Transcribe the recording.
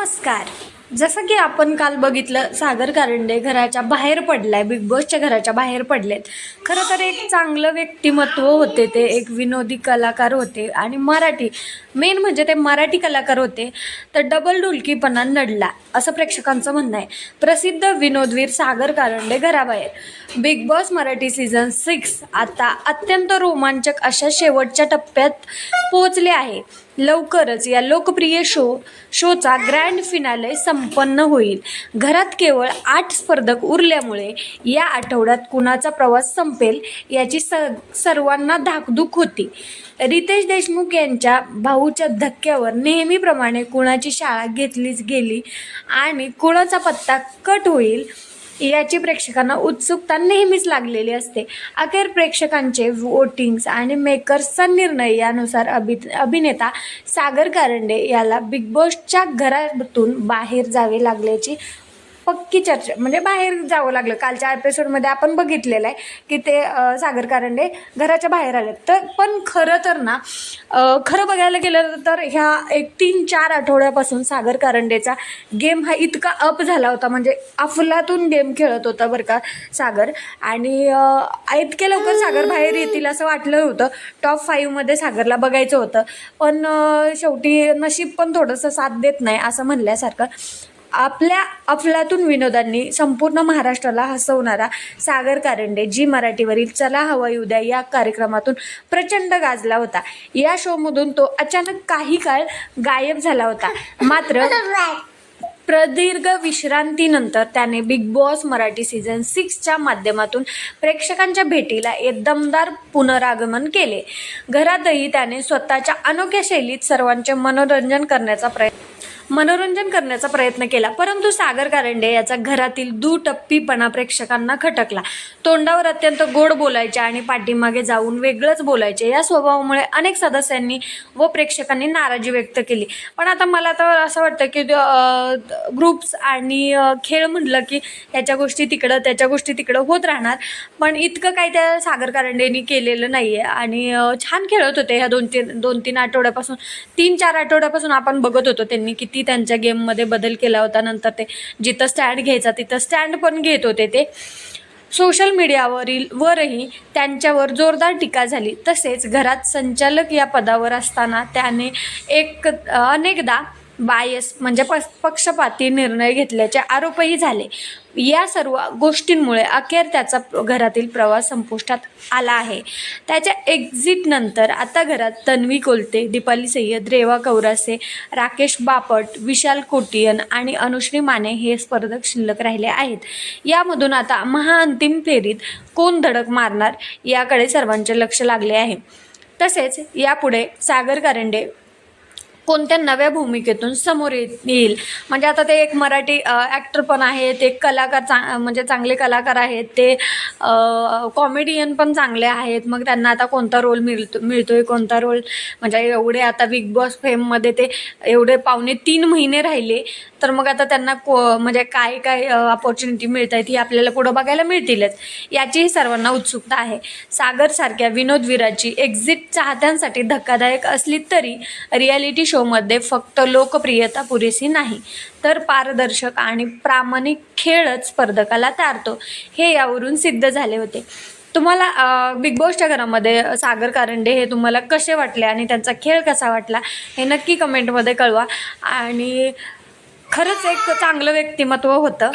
नमस्कार. जसं की आपण काल बघितलं, सागर कारंडे घराच्या बाहेर पडलाय, बिग बॉसच्या घराच्या बाहेर पडलेत. खरं तर एक चांगलं व्यक्तिमत्व होते ते, एक विनोदी कलाकार होते आणि मराठी मेन म्हणजे ते मराठी कलाकार होते. तर डबल ढोलकीपणा नडला असं प्रेक्षकांचं म्हणणं आहे. प्रसिद्ध विनोदवीर सागर कारंडे घराबाहेर. बिग बॉस मराठी सीझन 6 आता अत्यंत रोमांचक अशा शेवटच्या टप्प्यात पोहोचले आहे. लवकरच या लोकप्रिय शोचा ग्रँड फिनाले संपन्न होईल. घरात केवळ 8 स्पर्धक उरल्यामुळे या आठवड्यात कुणाचा प्रवास संपेल याची सर्वांना धाकधूक होती. रितेश देशमुख यांच्या भाऊच्या धक्क्यावर नेहमीप्रमाणे कुणाची शाळा घेतलीच गेली आणि कुणाचा पत्ता कट होईल याची प्रेक्षकांना उत्सुकता नेहमीच लागलेली असते. अखेर प्रेक्षकांचे वोटिंग्स आणि मेकर्सचा निर्णय यानुसार अभिनेता सागर कारंडे याला बिग बॉसच्या घरातून बाहेर जावे लागल्याची पक्की चर्चा, म्हणजे बाहेर जावं लागलं. कालच्या एपिसोडमध्ये आपण बघितलेलं आहे की ते सागर कारंडे घराच्या बाहेर आले. तर पण खरं तर ना, खरं बघायला गेलं तर ह्या 3-4 आठवड्यापासून सागर कारंडेचा गेम हा इतका अप झाला होता, म्हणजे अफलातून गेम खेळत होता बरं का सागर. आणि इतके लवकर सागर बाहेर येतील असं वाटलं होतं. टॉप 5मध्ये सागरला बघायचं होतं, पण शेवटी नशीब पण थोडंसं साथ देत नाही असं म्हणल्यासारखं. आपल्या अफलातून विनोदांनी संपूर्ण महाराष्ट्राला हसवणारा सागर कारंडे जी मराठीवरील चला हवा येऊ द्या या कार्यक्रमातून प्रचंड गाजला होता. या शोमधून तो अचानक काही काळ गायब झाला होता. मात्र प्रदीर्घ विश्रांतीनंतर त्याने बिग बॉस मराठी सीझन 6च्या माध्यमातून प्रेक्षकांच्या भेटीला एक दमदार पुनरागमन केले. घरातही त्याने स्वतःच्या अनोख्या शैलीत सर्वांचे मनोरंजन करण्याचा प्रयत्न केला. परंतु सागर कारंडे याचा घरातील दुटप्पीपणा प्रेक्षकांना खटकला. तोंडावर अत्यंत गोड बोलायचे आणि पाठीमागे जाऊन वेगळंच बोलायचे. या स्वभावामुळे अनेक सदस्यांनी व प्रेक्षकांनी नाराजी व्यक्त केली. पण आता मला तर असं वाटतं की ग्रुप्स आणि खेळ म्हटलं की ह्याच्या गोष्टी तिकडं त्याच्या गोष्टी तिकडं होत राहणार. पण इतकं काही त्या सागर कारंडेंनी केलेलं नाही आहे आणि छान खेळत होते. ह्या 2-3 आठवड्यापासून 3-4 आठवड्यापासून आपण बघत होतो त्यांनी किती त्यांच्या गेममध्ये बदल केला होता. नंतर ते जिथं स्टँड घ्यायचा तिथं स्टँड पण घेत होते. ते सोशल मीडियावरही त्यांच्यावर जोरदार टीका झाली. तसेच घरात संचालक या पदावर असताना त्याने अनेकदा बायस म्हणजे पक्षपाती निर्णय घेतल्याचे आरोपही झाले. या सर्व गोष्टींमुळे अखेर त्याचा घरातील प्रवास संपुष्टात आला आहे. त्याच्या एक्झिटनंतर आता घरात तन्वी कोलते, दीपाली सय्यद, रेवा कौरासे, राकेश बापट, विशाल कोटियन आणि अनुश्री माने हे स्पर्धक शिल्लक राहिले आहेत. यामधून आता महाअंतिम फेरीत कोण धडक मारणार याकडे सर्वांचे लक्ष लागले आहे. तसेच यापुढे सागर कारंडे कोणत्या नव्या भूमिकेतून समोर येईल. म्हणजे आता ते एक मराठी ॲक्टर पण आहेत, एक कलाकार म्हणजे चांगले कलाकार आहेत, ते कॉमेडियन पण चांगले आहेत. मग त्यांना आता कोणता रोल मिळतोय कोणता रोल, म्हणजे एवढे आता बिग बॉस फेममध्ये ते एवढे 2.5 महिने राहिले, तर मग आता त्यांना म्हणजे काय अपॉर्च्युनिटी मिळत आहेत ही आपल्याला पुढं बघायला मिळतीलच, याचीही सर्वांना उत्सुकता आहे. सागरसारख्या विनोदवीराची एक्झिट चाहत्यांसाठी धक्कादायक असली तरी रियालिटी शोमध्ये फक्त लोकप्रियता पुरेशी नाही, तर पारदर्शक आणि प्रामाणिक खेळच स्पर्धकाला तारतो, हे यावरून सिद्ध झाले होते. तुम्हाला बिग बॉसच्या घरामध्ये सागर कारंडे हे तुम्हाला कसे वाटले आणि त्यांचा खेळ कसा वाटला हे नक्की कमेंटमध्ये कळवा. आणि खरंच एक चांगलं व्यक्तिमत्व होतं.